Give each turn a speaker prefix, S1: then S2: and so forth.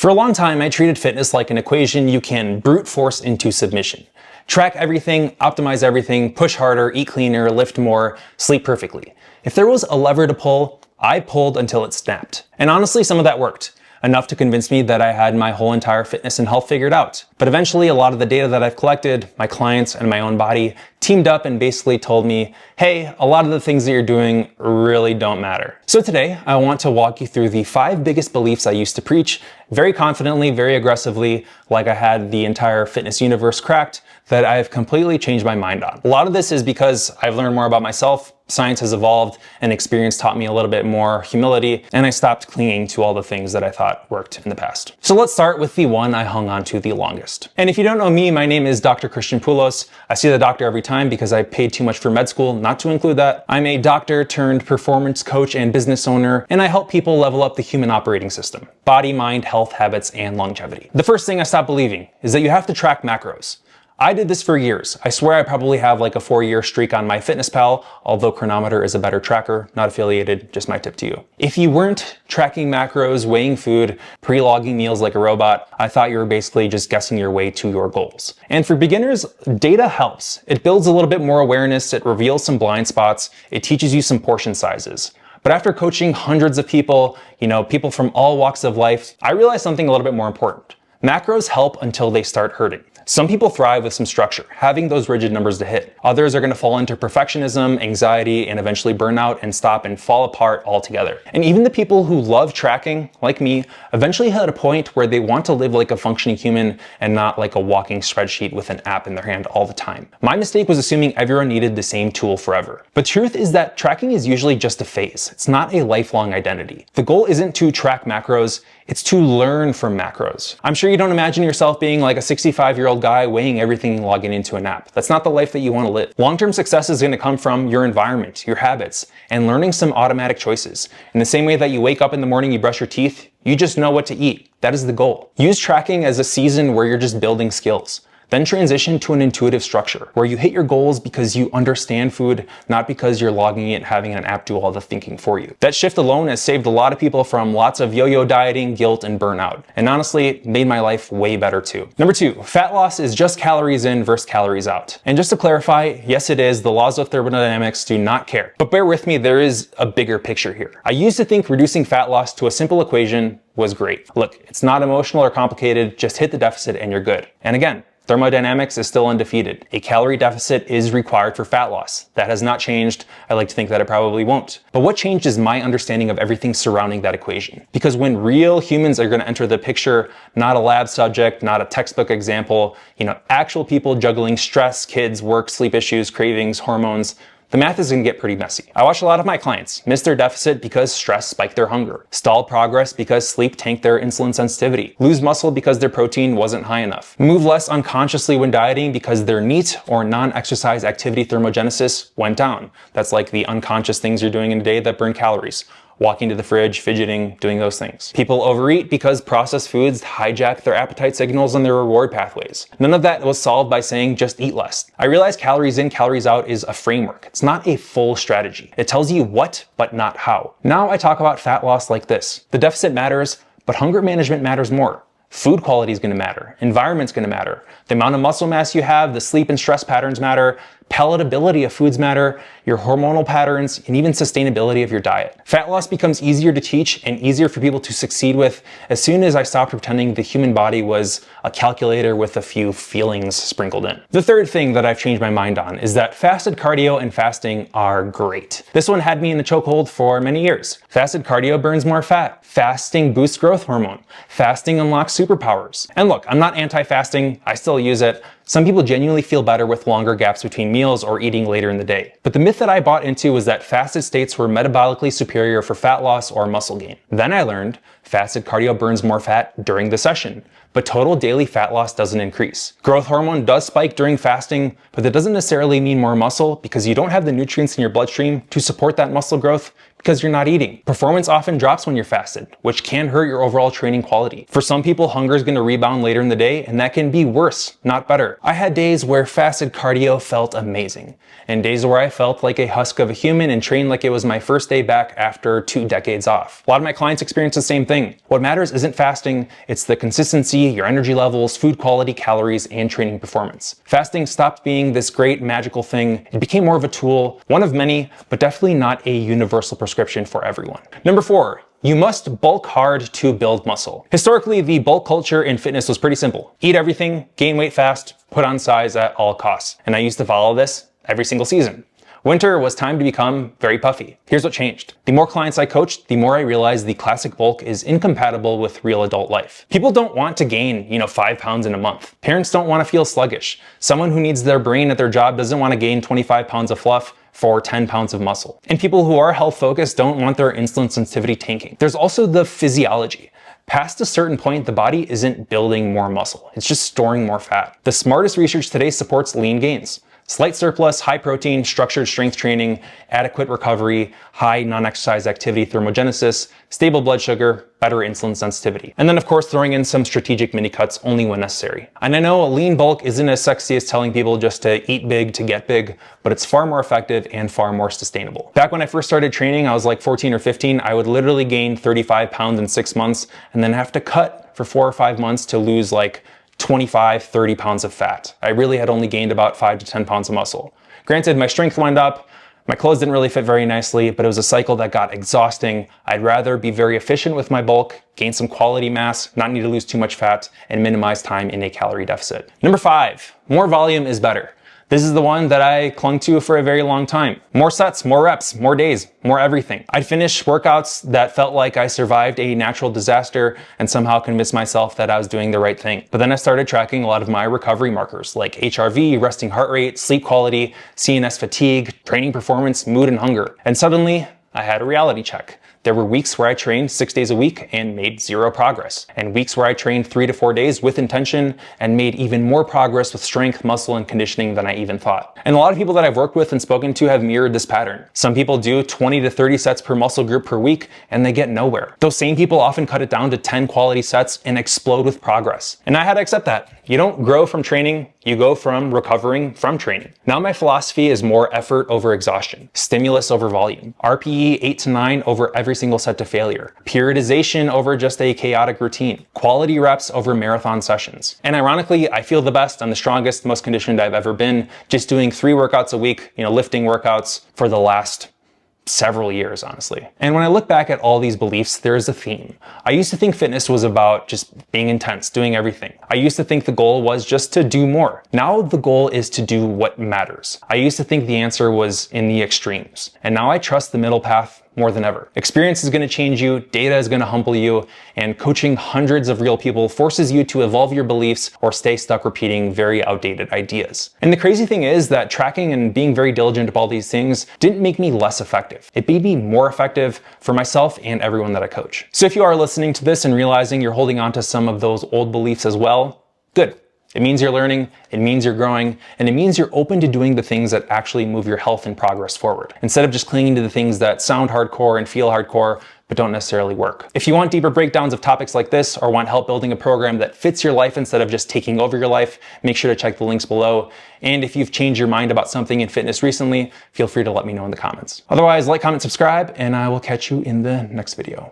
S1: For a long time, I treated fitness like an equation you can brute force into submission. Track everything, optimize everything, push harder, eat cleaner, lift more, sleep perfectly. If there was a lever to pull, I pulled until it snapped. And honestly, some of that worked. Enough to convince me that I had my whole entire fitness and health figured out. But eventually, a lot of the data that I've collected, my clients and my own body, teamed up and basically told me, hey, a lot of the things that you're doing really don't matter. So today, I want to walk you through the 5 biggest beliefs I used to preach very confidently, very aggressively, like I had the entire fitness universe cracked, that I've completely changed my mind on. A lot of this is because I've learned more about myself, science has evolved, and experience taught me a little bit more humility, and I stopped clinging to all the things that I thought worked in the past. So let's start with the one I hung on to the longest. And if you don't know me, my name is Dr. Christian Poulos. I see the doctor every time because I paid too much for med school not to include that. I'm a doctor turned performance coach and business owner, and I help people level up the human operating system: body, mind, health, habits, and longevity. The first thing I stopped believing is that you have to track macros. I did this for years. I swear I probably have like a 4-year streak on MyFitnessPal, although Chronometer is a better tracker, not affiliated, just my tip to you. If you weren't tracking macros, weighing food, pre-logging meals like a robot, I thought you were basically just guessing your way to your goals. And for beginners, data helps. It builds a little bit more awareness, it reveals some blind spots, it teaches you some portion sizes. But after coaching hundreds of people, people from all walks of life, I realized something a little bit more important. Macros help until they start hurting. Some people thrive with some structure, having those rigid numbers to hit. Others are going to fall into perfectionism, anxiety, and eventually burnout and stop and fall apart altogether. And even the people who love tracking, like me, eventually hit a point where they want to live like a functioning human and not like a walking spreadsheet with an app in their hand all the time. My mistake was assuming everyone needed the same tool forever. But truth is that tracking is usually just a phase. It's not a lifelong identity. The goal isn't to track macros, it's to learn from macros. I'm sure you don't imagine yourself being like a 65-year-old guy weighing everything and logging into an app. That's not the life that you want to live. Long-term success is going to come from your environment, your habits, and learning some automatic choices. In the same way that you wake up in the morning, you brush your teeth, you just know what to eat. That is the goal. Use tracking as a season where you're just building skills. Then transition to an intuitive structure where you hit your goals because you understand food, not because you're logging it and having an app do all the thinking for you. That shift alone has saved a lot of people from lots of yo-yo dieting, guilt, and burnout. And honestly, it made my life way better too. Number 2, fat loss is just calories in versus calories out. And just to clarify, yes it is, the laws of thermodynamics do not care. But bear with me, there is a bigger picture here. I used to think reducing fat loss to a simple equation was great. Look, it's not emotional or complicated, just hit the deficit and you're good. And again, thermodynamics is still undefeated. A calorie deficit is required for fat loss. That has not changed. I like to think that it probably won't. But what changed is my understanding of everything surrounding that equation. Because when real humans are going to enter the picture, not a lab subject, not a textbook example, actual people juggling stress, kids, work, sleep issues, cravings, hormones, the math is going to get pretty messy. I watch a lot of my clients miss their deficit because stress spiked their hunger, stall progress because sleep tanked their insulin sensitivity, lose muscle because their protein wasn't high enough, move less unconsciously when dieting because their NEAT or non-exercise activity thermogenesis went down. That's like the unconscious things you're doing in a day that burn calories. Walking to the fridge, fidgeting, doing those things. People overeat because processed foods hijack their appetite signals and their reward pathways. None of that was solved by saying just eat less. I realize calories in, calories out is a framework. It's not a full strategy. It tells you what, but not how. Now I talk about fat loss like this. The deficit matters, but hunger management matters more. Food quality is going to matter. Environment's going to matter. The amount of muscle mass you have, the sleep and stress patterns matter. Palatability of foods matter, your hormonal patterns, and even sustainability of your diet. Fat loss becomes easier to teach and easier for people to succeed with as soon as I stopped pretending the human body was a calculator with a few feelings sprinkled in. The third thing that I've changed my mind on is that fasted cardio and fasting are great. This one had me in a chokehold for many years. Fasted cardio burns more fat. Fasting boosts growth hormone. Fasting unlocks superpowers. And look, I'm not anti-fasting, I still use it. Some people genuinely feel better with longer gaps between meals or eating later in the day. But the myth that I bought into was that fasted states were metabolically superior for fat loss or muscle gain. Then I learned fasted cardio burns more fat during the session, but total daily fat loss doesn't increase. Growth hormone does spike during fasting, but that doesn't necessarily mean more muscle because you don't have the nutrients in your bloodstream to support that muscle growth Because you're not eating. Performance often drops when you're fasted, which can hurt your overall training quality. For some people, hunger is going to rebound later in the day, and that can be worse, not better. I had days where fasted cardio felt amazing, and days where I felt like a husk of a human and trained like it was my first day back after 2 decades off. A lot of my clients experience the same thing. What matters isn't fasting, it's the consistency, your energy levels, food quality, calories, and training performance. Fasting stopped being this great magical thing. It became more of a tool, one of many, but definitely not a universal prescription for everyone. Number 4, you must bulk hard to build muscle. Historically, the bulk culture in fitness was pretty simple. Eat everything, gain weight fast, put on size at all costs. And I used to follow this every single season. Winter was time to become very puffy. Here's what changed. The more clients I coached, the more I realized the classic bulk is incompatible with real adult life. People don't want to gain, 5 pounds in a month. Parents don't want to feel sluggish. Someone who needs their brain at their job doesn't want to gain 25 pounds of fluff for 10 pounds of muscle. And people who are health focused don't want their insulin sensitivity tanking. There's also the physiology. Past a certain point, the body isn't building more muscle. It's just storing more fat. The smartest research today supports lean gains. Slight surplus, high protein, structured strength training, adequate recovery, high non-exercise activity thermogenesis, stable blood sugar, better insulin sensitivity. And then of course throwing in some strategic mini cuts only when necessary. And I know a lean bulk isn't as sexy as telling people just to eat big to get big, but it's far more effective and far more sustainable. Back when I first started training, I was like 14 or 15, I would literally gain 35 pounds in 6 months and then have to cut for 4 or 5 months to lose like 25, 30 pounds of fat. I really had only gained about 5 to 10 pounds of muscle. Granted, my strength went up, my clothes didn't really fit very nicely, but it was a cycle that got exhausting. I'd rather be very efficient with my bulk, gain some quality mass, not need to lose too much fat, and minimize time in a calorie deficit. Number 5, more volume is better. This is the one that I clung to for a very long time. More sets, more reps, more days, more everything. I'd finish workouts that felt like I survived a natural disaster and somehow convinced myself that I was doing the right thing. But then I started tracking a lot of my recovery markers like HRV, resting heart rate, sleep quality, CNS fatigue, training performance, mood, and hunger. And suddenly, I had a reality check. There were weeks where I trained 6 days a week and made 0 progress, and weeks where I trained 3 to 4 days with intention and made even more progress with strength, muscle, and conditioning than I even thought. And a lot of people that I've worked with and spoken to have mirrored this pattern. Some people do 20 to 30 sets per muscle group per week and they get nowhere. Those same people often cut it down to 10 quality sets and explode with progress. And I had to accept that. You don't grow from training, you go from recovering from training. Now my philosophy is more effort over exhaustion, stimulus over volume, RPE 8 to 9 over every single set to failure, periodization over just a chaotic routine, quality reps over marathon sessions. And ironically, I feel the best, I'm the strongest, most conditioned I've ever been, just doing 3 workouts a week, lifting workouts for the last several years, honestly. And when I look back at all these beliefs, there is a theme. I used to think fitness was about just being intense, doing everything. I used to think the goal was just to do more. Now the goal is to do what matters. I used to think the answer was in the extremes. And now I trust the middle path more than ever. Experience is going to change you, data is going to humble you, and coaching hundreds of real people forces you to evolve your beliefs or stay stuck repeating very outdated ideas. And the crazy thing is that tracking and being very diligent about all these things didn't make me less effective. It made me more effective for myself and everyone that I coach. So if you are listening to this and realizing you're holding on to some of those old beliefs as well, good. It means you're learning, it means you're growing, and it means you're open to doing the things that actually move your health and progress forward, instead of just clinging to the things that sound hardcore and feel hardcore, but don't necessarily work. If you want deeper breakdowns of topics like this, or want help building a program that fits your life instead of just taking over your life, make sure to check the links below. And if you've changed your mind about something in fitness recently, feel free to let me know in the comments. Otherwise, like, comment, subscribe, and I will catch you in the next video.